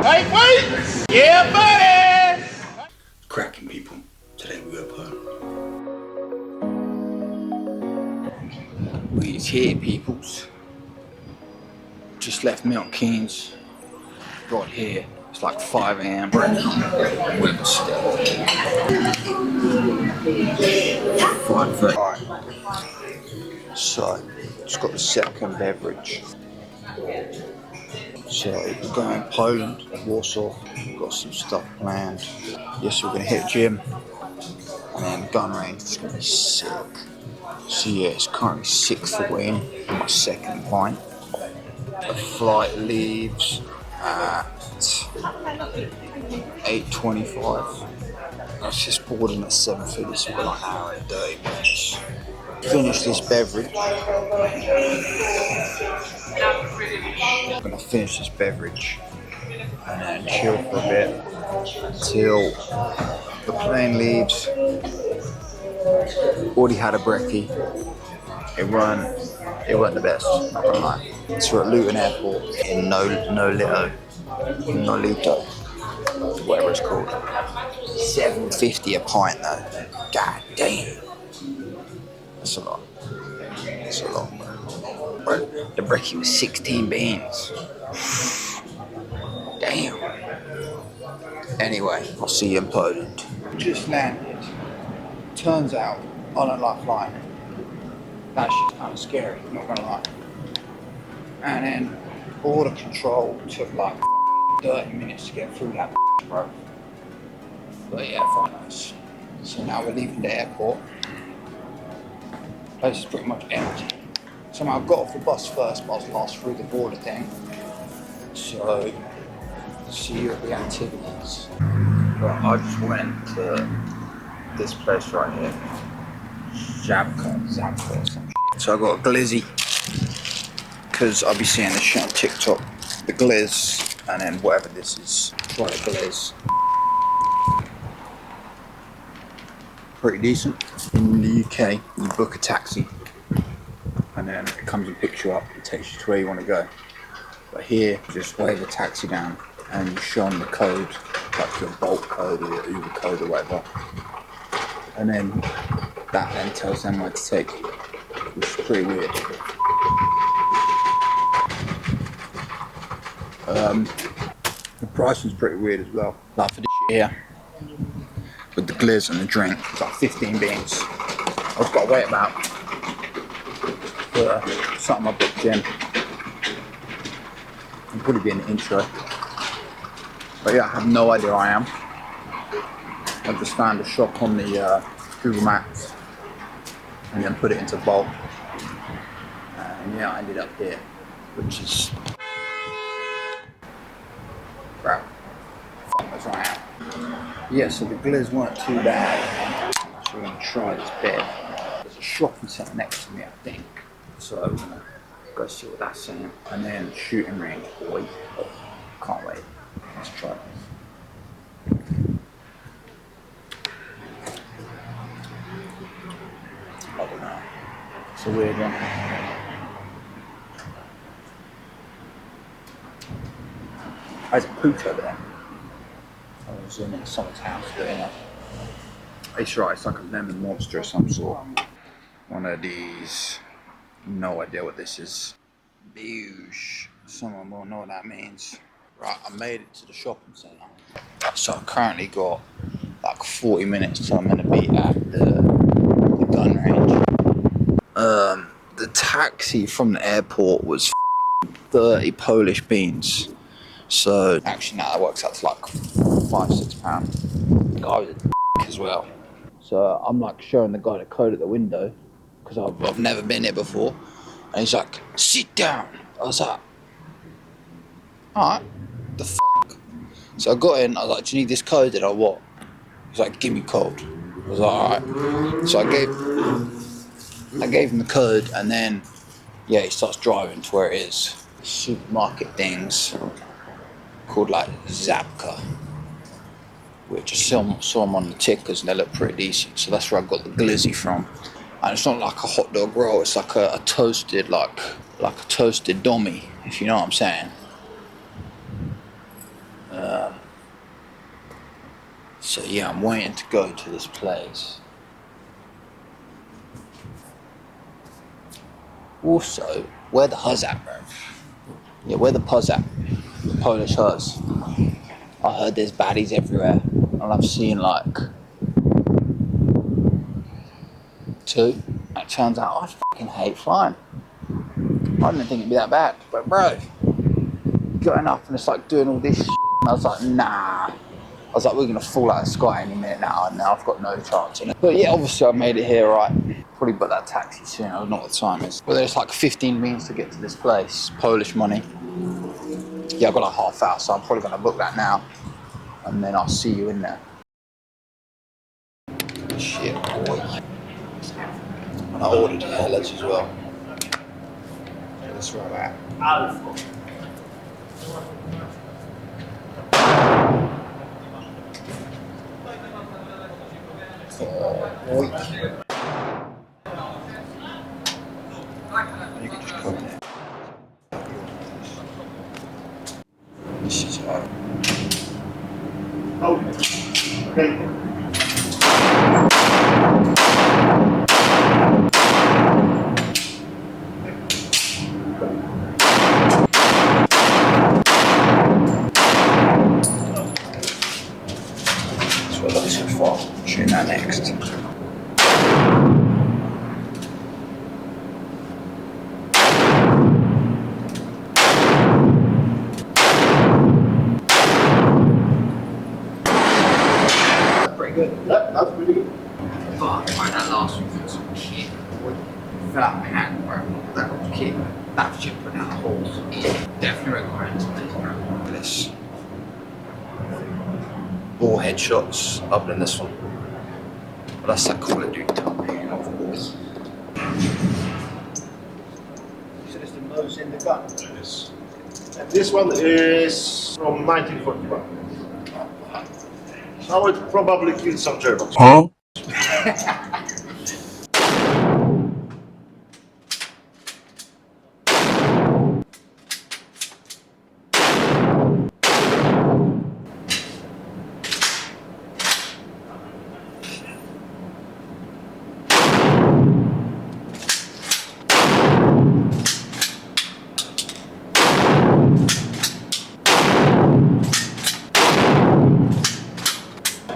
Lightweight! Yeah, buddy! Cracking people. Today we go home. We's here, peoples. Just left Milton Keynes. Got here. It's like 5 AM. Weather still. 5:30. So, just got the second beverage. So, we're going to Poland, Warsaw. Got some stuff planned. Yes, we're going to hit the gym. And then gun range. It's going to be sick. So, yeah, it's currently 6:40 in. My second pint. The flight leaves at 8:25. I was just boarding at 7:30, so we've got like an hour and 30 minutes. Finish this beverage. I'm gonna finish this beverage and then chill for a bit till the plane leaves. Already had a brekkie. It weren't the best, not gonna lie. So we're at Luton Airport in Nolito, whatever it's called. $7.50 a pint though. God damn. That's a lot. That's a lot. Bro, the brekkie was 16 beans. Damn. Anyway, I'll see you in Poland. Just landed. Turns out, I don't like flying. That shit's kind of scary, not gonna lie. And then border control took like 30 minutes to get through that, bro. But yeah, fine, nice. So now we're leaving the airport. Place is pretty much empty. Somehow I got off the bus first, but I was lost through the border thing. So, see you at the activities. But I just went to this place right here. Zabka or some shit. So I got a glizzy. Because I'll be seeing this shit on TikTok. The glizz, and then whatever this is. Try the glizz. Pretty decent. In the UK, you book a taxi. And then it comes and picks you up. It takes you to where you want to go. But here, you just wave a taxi down. And you show them the code. Like your Bolt code or your Uber code or whatever. And then that then tells them where to take you. Which is pretty weird. The price was pretty weird as well. Like for this shit here, with the glizz and the drink, it's like 15 beans. I've got to wait about for something I booked in. It'll probably be an intro. But yeah, I have no idea where I am. I just found a shop on the Google Maps and then put it into Bolt. And yeah, I ended up here, which is... Bro, fuck knows where I am. Yeah, so the glizz weren't too bad. So we're gonna try this bed. There's a shopping centre next to me, I think. So I'm gonna go see what that's saying. And then shooting range, boy. Oh, can't wait. Let's try this. I don't know. It's a weird one. There's a pooch over there. I was in someone's house doing it. It's right, it's like a lemon monster of some sort. One of these. No idea what this is. Bevs. Someone will know what that means. Right, I made it to the shopping centre. So I've currently got like 40 minutes till I'm going to be at the gun range. The taxi from the airport was 30 Polish beans. So actually now that works out to like £5-6. The guy was a as well. So I'm like showing the guy the code at the window because I've never been here before. And he's like, sit down. I was like, alright, the fuck? So I got in, I was like, do you need this code? And I what? He's like, give me code. I was like, alright. So I gave him the code and then, yeah, he starts driving to where it is. Supermarket things called like Zabka, which I saw them on the tickers and they look pretty decent. So that's where I got the glizzy from. And it's not like a hot dog roll, it's like a toasted, like a toasted dummy, if you know what I'm saying. So yeah, I'm waiting to go to this place. Also, where the huz at, bro? Yeah, where the puz at? The Polish huz. I heard there's baddies everywhere, and I've seen like 2. It turns out I fucking hate flying. I didn't think it'd be that bad, but bro, going up and it's like doing all this shit, and I was like, nah. I was like, we're gonna fall out of the sky any minute now, and now I've got no chance in it. But yeah, obviously I made it here, right? Probably book that taxi soon. I don't know what the time is. But there's like 15 minutes to get to this place. Polish money. Yeah, I've got like half hour, so I'm probably gonna book that now, and then I'll see you in there. Shit, boy. And I ordered hairlets as well. That's where I'm at. You can just come in. This is hard. Oh, okay. That's what looks so far. Shooting that next. Good. That's pretty good. Fuck, man, that last one was some shit. Fell out my hand, bro. That was kick. That shit put out holes. Definitely recommend this, bro. Look at this. All headshots other than this one. But that's that Call of Duty time, of course. So it's the nose in the gun. Yes. And this one is from 1941. I would probably kill some Germans. Huh?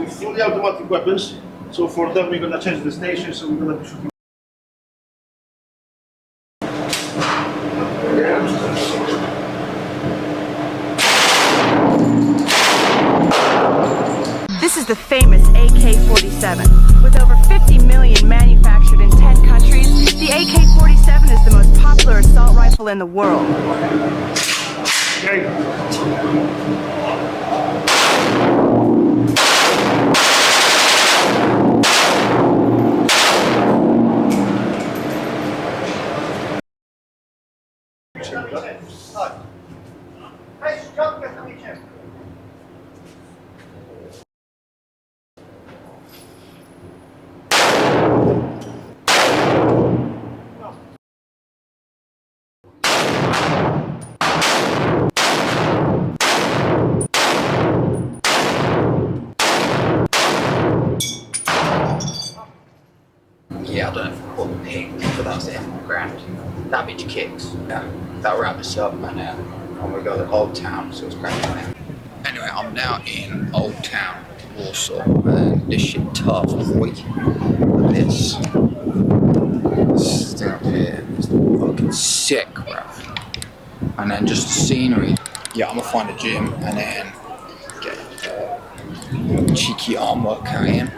Fully automatic weapons. So for them we're gonna change the station, so we're gonna be shooting. This is the famous AK-47. With over 50 million manufactured in 10 countries, the AK-47 is the most popular assault rifle in the world. Okay. Yeah, I don't know if I call them pink, but that's the end of the ground. That bitch kicks. Yeah, that'll wrap us up, man. I'm gonna go to Old Town, so it's cracking now. Anyway, I'm now in Old Town, Warsaw, and this shit tough, boy. Look at this. This thing up here is fucking sick, bruv. And then just the scenery. Yeah, I'm gonna find a gym and then get a cheeky arm workout in.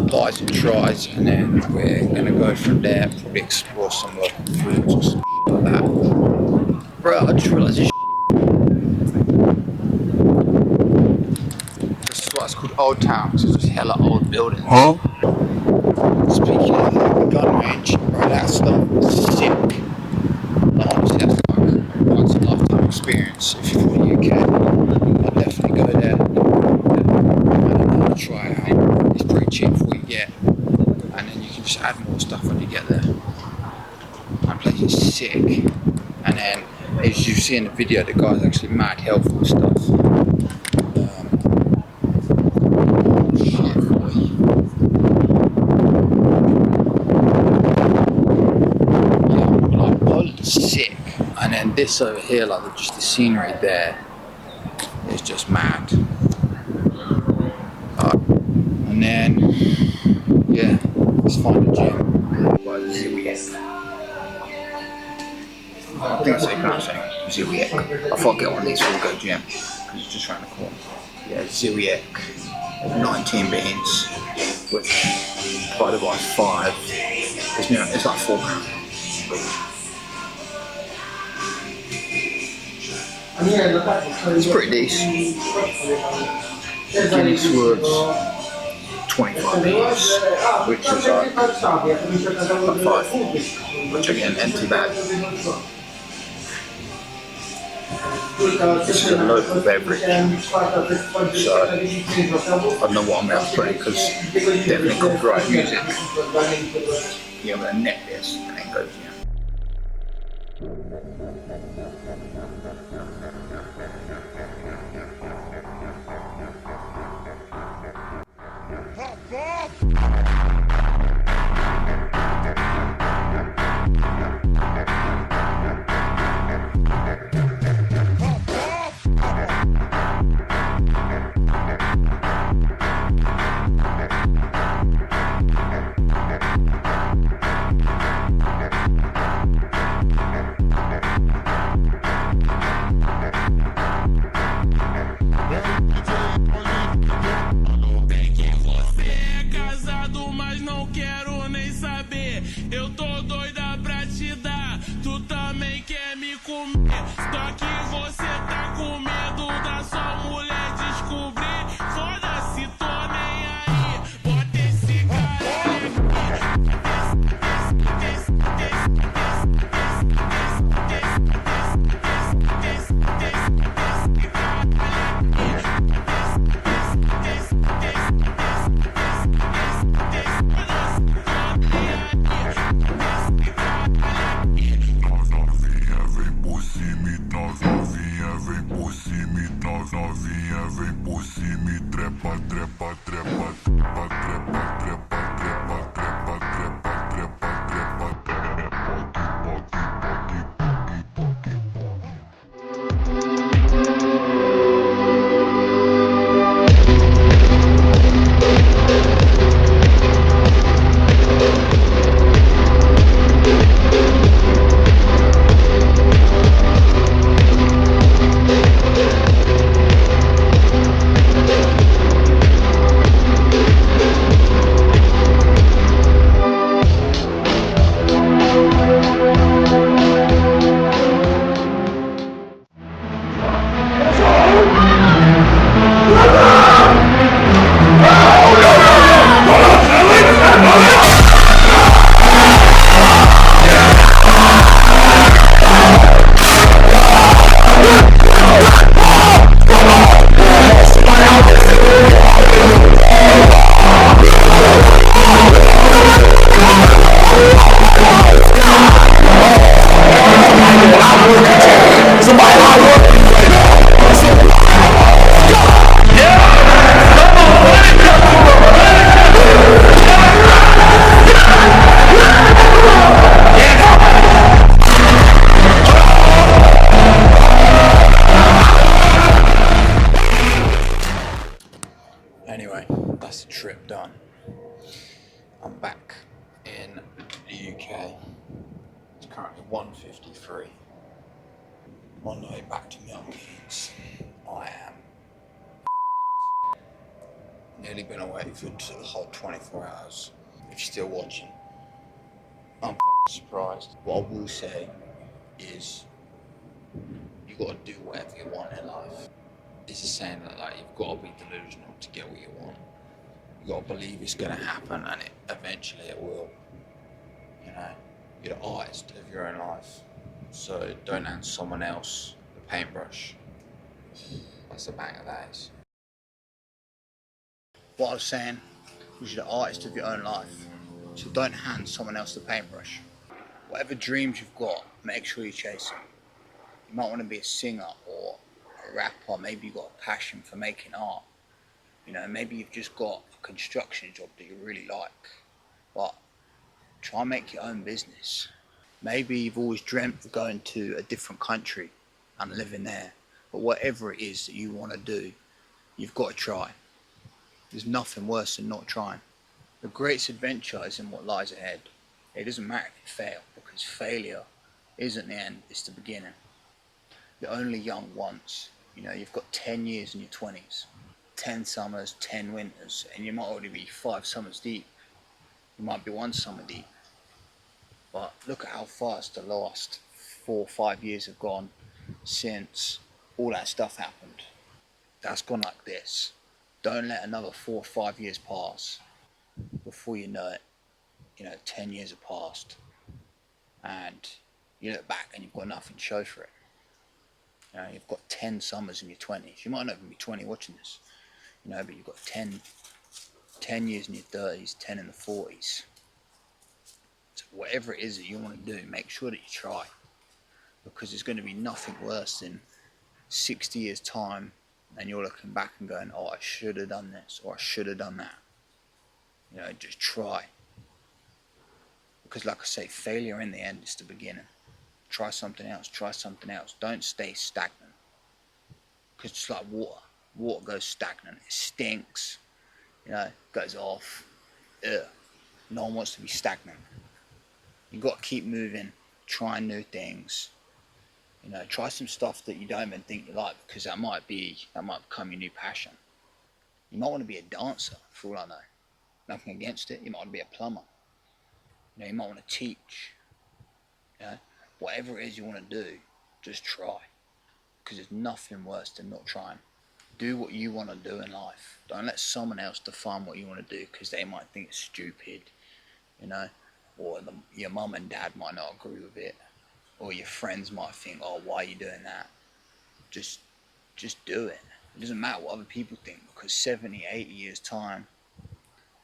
Buys and tries, and then we're gonna go from there, probably explore some local foods or some shit like that. Bro, I just realised this is why it's called Old Town, because it's just hella old buildings. Huh? Speaking of the gun range, bro, that stuff is sick. Like, honestly, that's like a once in a lifetime experience. If you're from the UK, I'd definitely go there. I don't know, try it out. It's pretty cheap for what you get, and then you can just add more stuff when you get there. That place is sick. And then, as you see in the video, the guy's actually mad helpful with stuff. sick. And then this over here, like just the scenery there, is just mad. And then, yeah, let's find a gym. I think it's like I'm saying Ziliek. I thought I'd get one of these for the Go Gym because it's just around the corner. Yeah, Ziliek, 19 beans, which divided by 5 is it's like £4. It's pretty decent. Guinness Woods, 25 beans, which is like 5, which again, empty bag. This is a local beverage, so I don't know what I'm going to put in because definitely copyright music. Yeah, I'm going to net this and then go here. Anyway, that's the trip done. I'm back in the UK. It's currently 1:53. On the way back to Milton Keynes. I am nearly been away for the whole 24 hours. If you're still watching, I'm surprised. What I will say is you got to do whatever you want in life. It's a saying that like you've got to be delusional to get what you want. You got to believe it's going to happen, and eventually it will. You know, you're the artist of your own life, so don't hand someone else the paintbrush. That's the bang of that is. What I was saying was you're the artist of your own life, so don't hand someone else the paintbrush. Whatever dreams you've got, make sure you chase them. You might want to be a singer or a rapper, maybe you've got a passion for making art. You know, maybe you've just got a construction job that you really like, but try and make your own business. Maybe you've always dreamt of going to a different country and living there. But whatever it is that you want to do, you've got to try. There's nothing worse than not trying. The greatest adventure is in what lies ahead. It doesn't matter if you fail, because failure isn't the end, it's the beginning. You're only young once. You know, you've got 10 years in your 20s. 10 summers, 10 winters, and you might already be 5 summers deep. You might be 1 summer deep. But look at how fast the last 4 or 5 years have gone since all that stuff happened. That's gone like this. Don't let another 4 or 5 years pass. Before you know it, 10 years have passed, and you look back and you've got nothing to show for it. You've got 10 summers in your 20s. You might not even be 20 watching this, but you've got 10 years in your 30s, 10 in the 40s. So whatever it is that you want to do, make sure that you try, because there's going to be nothing worse than 60 years time and you're looking back and going, oh, I should have done this, or I should have done that. Just try. Because like I say, failure in the end is the beginning. Try something else, try something else. Don't stay stagnant. Because it's like water. Water goes stagnant. It stinks. Goes off. Ugh. No one wants to be stagnant. You've got to keep moving, trying new things. Try some stuff that you don't even think you like, because that might become your new passion. You might want to be a dancer, for all I know. Nothing against it. You might want to be a plumber. You might want to teach. Whatever it is you want to do, just try. Because there's nothing worse than not trying. Do what you want to do in life. Don't let someone else define what you want to do, because they might think it's stupid, or your mum and dad might not agree with it, or your friends might think, oh, why are you doing that? Just do it. It doesn't matter what other people think, because 70, 80 years time,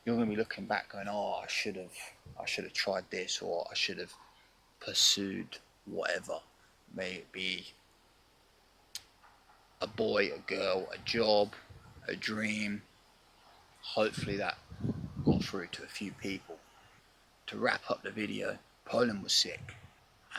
you're going to be looking back going, oh, I should have tried this, or I should have pursued whatever. May it be a boy, a girl, a job, a dream. Hopefully that got through to a few people. To wrap up the video, Poland was sick,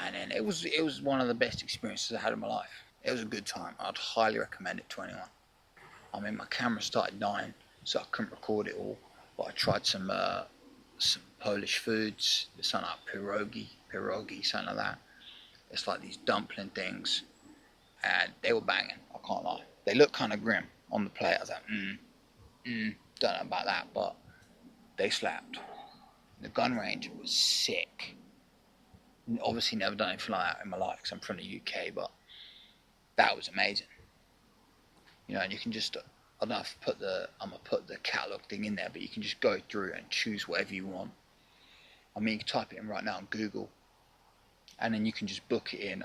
and then it was one of the best experiences I had in my life. It was a good time. I'd highly recommend it to anyone. My camera started dying, so I couldn't record it all, but I tried some Polish foods. It's something like pierogi, something like that. It's like these dumpling things, and they were banging, I can't lie. They looked kind of grim on the plate. I was like, don't know about that, but they slapped. The gun range was sick. Obviously never done anything like that in my life, because I'm from the UK, but that was amazing. And you can just, I don't know if I'm going to put the catalogue thing in there, but you can just go through and choose whatever you want. You can type it in right now on Google, and then you can just book it in.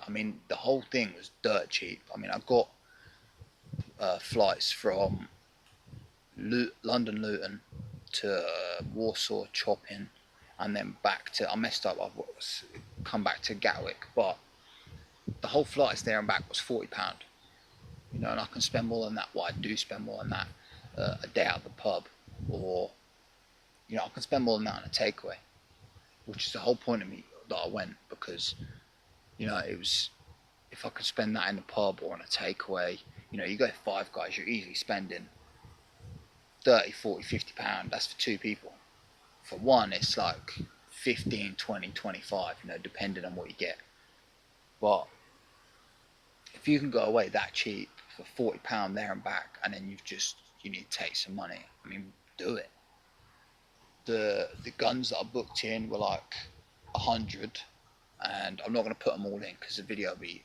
The whole thing was dirt cheap. I got flights from London Luton to Warsaw Chopping, and then back to, I messed up, I've come back to Gatwick, but the whole flights there and back was £40. And I can spend more than that. I do spend more than that a day out of the pub, or I can spend more than that on a takeaway, which is the whole point of me that I went, because it was, if I could spend that in the pub or on a takeaway, you go 5 guys, you're easily spending 30, 40, 50 pound. That's for 2 people. For one, it's like 15, 20, 25, depending on what you get. But if you can go away that cheap for 40 pound there and back, and then you need to take some money, do it. The guns that I booked in were like 100, and I'm not going to put them all in because the video will be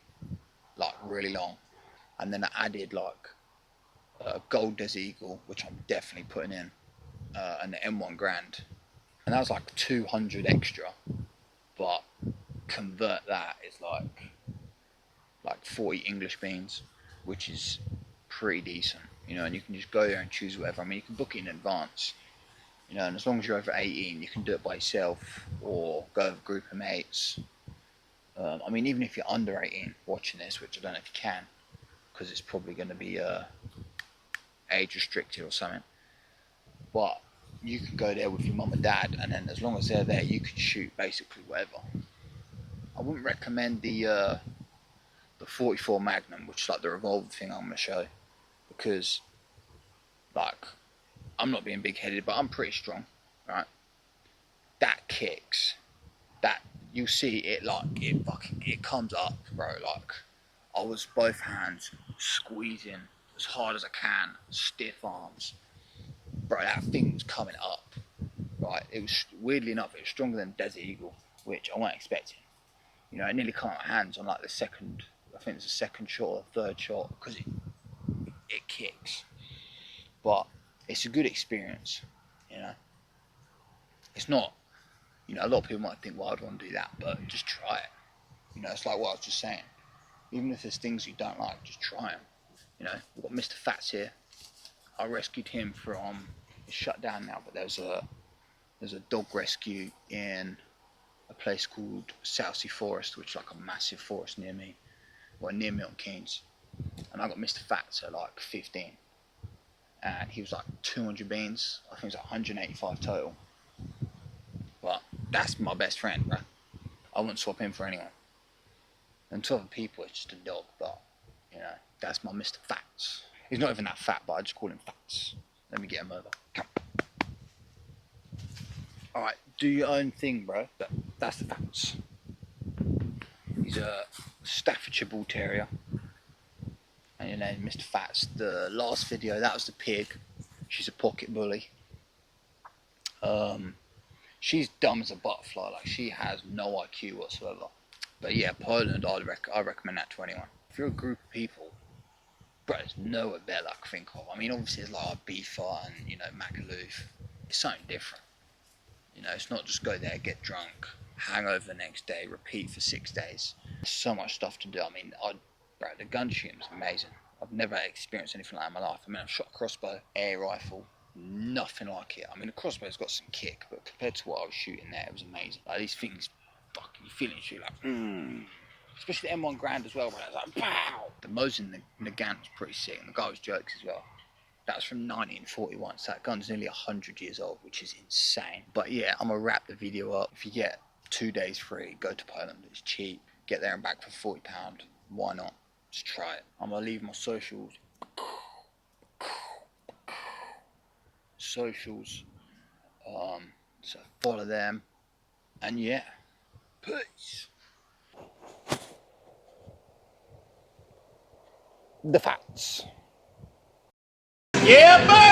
like really long. And then I added like a Gold Desert Eagle, which I'm definitely putting in, and the M1 Grand, and that was like 200 extra, but convert that is like 40 English beans, which is pretty decent, and you can just go there and choose whatever. You can book it in advance, and as long as you're over 18, you can do it by yourself or go with a group of mates. Even if you're under 18 watching this, which I don't know if you can, because it's probably going to be age restricted or something, but you can go there with your mum and dad, and then as long as they're there, you can shoot basically whatever. I wouldn't recommend the 44 Magnum, which is like the revolver thing I'm gonna show, because like I'm not being big-headed, but I'm pretty strong, right? That kicks. That you see it like it comes up, bro. Like I was both hands squeezing as hard as I can, stiff arms, bro. That thing was coming up, right? It was weirdly enough, it was stronger than Desert Eagle, which I wasn't expecting. You know, it nearly caught my hands on like the second, I think it's the second shot or third shot, because it kicks. But it's a good experience, you know. It's not, you know, a lot of people might think, well, I'd want to do that, but just try it. You know, it's like what I was just saying. Even if there's things you don't like, just try them. You know, we've got Mr. Fats here. I rescued him from, it's shut down now, but there's a dog rescue in a place called Southsea Forest, which is like a massive forest near me, well, near Milton Keynes. And I got Mr. Fats at like 15. And he was like 200 beans. I think it was like 185 total. But that's my best friend, bro. I wouldn't swap him for anyone. And to other people, it's just a dog, but, you know, that's my Mr. Fats. He's not even that fat, but I just call him Fats. Let me get him over. Come. Alright, do your own thing, bro. That's the Fats. He's a Staffordshire Bull Terrier. And your name, Mr. Fats. The last video, that was the pig. She's a pocket bully. She's dumb as a butterfly. Like, she has no IQ whatsoever. But yeah, Poland, I recommend that to anyone. If you're a group of people, bro, there's nowhere better I can think of. I mean, obviously there's like Ibiza and, you know, Magaluf. It's something different. You know, it's not just go there, get drunk, hangover the next day, repeat for 6 days. There's so much stuff to do. I mean, bro, the gun shooting was amazing. I've never experienced anything like that in my life. I mean, I've shot a crossbow, air rifle, nothing like it. I mean, the crossbow's got some kick, but compared to what I was shooting there, it was amazing. Like, these things, fucking, you feel it, shoot like, Especially the M1 Grand as well, where it's like, pow! The Mosin, the Nagant was pretty sick, and the guy was jokes as well. That was from 1941, so that gun's nearly 100 years old, which is insane. But yeah, I'm gonna wrap the video up. If you get 2 days free, go to Poland, it's cheap. Get there and back for £40, why not? Just try it. I'm gonna leave my socials. So follow them, and yeah, peace. The Fats. Yeah, buddy!